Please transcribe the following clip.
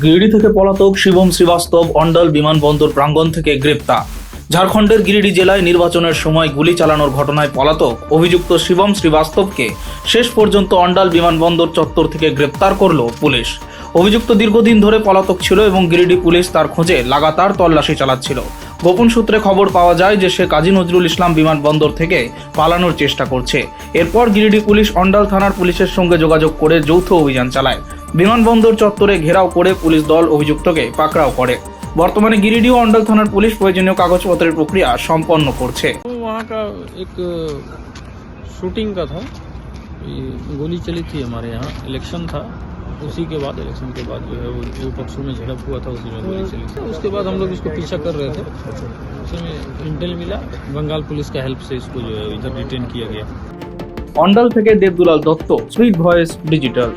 গিরিডি থেকে পলাতক শিবম শ্রীবাস্তব অন্ডাল বিমানবন্দর প্রাঙ্গণ থেকে গ্রেপ্তার। ঝাড়খণ্ডের গিরিডি জেলায় নির্বাচনের সময় গুলি চালানোর ঘটনায় পলাতক অভিযুক্ত শিবম শ্রীবাস্তবকে শেষ পর্যন্ত অন্ডাল বিমানবন্দর চত্বর থেকে গ্রেপ্তার করল পুলিশ। অভিযুক্ত দীর্ঘদিন ধরে পলাতক ছিল এবং গিরিডি পুলিশ তার খোঁজে লাগাতার তল্লাশি চালাচ্ছিল। গোপন সূত্রে খবর পাওয়া যায় যে সে কাজী নজরুল ইসলাম বিমানবন্দর থেকে পালানোর চেষ্টা করছে। এরপর গিরিডি পুলিশ অন্ডাল থানার পুলিশের সঙ্গে যোগাযোগ করে যৌথ অভিযান চালায়। বিমানবন্দর চত্বরে ঘেরাও করে পুলিশ দল অভিযুক্তকে পাকড়াও করে। বর্তমানে গিরিডি ও অন্ডাল থানার পুলিশ প্রয়োজনীয় কাগজপত্রের প্রক্রিয়া সম্পন্ন করছে। वहाँ का एक शूटिंग का था, गोली चली थी हमारे यहाँ, इलेक्शन था, उसी के बाद इलेक्शन के बाद जो है वो दो पक्षों में झड़प हुआ था, उसी में गोली चली थी। उसके बाद हम लोग इसको पीछा कर रहे थे, उसी में इंटेल मिला, बंगाल पुलिस का हेल्प से इसको जो है इधर डिटेन किया गया। অন্ডাল থেকে Debdulal Dutta, sweet voice digital.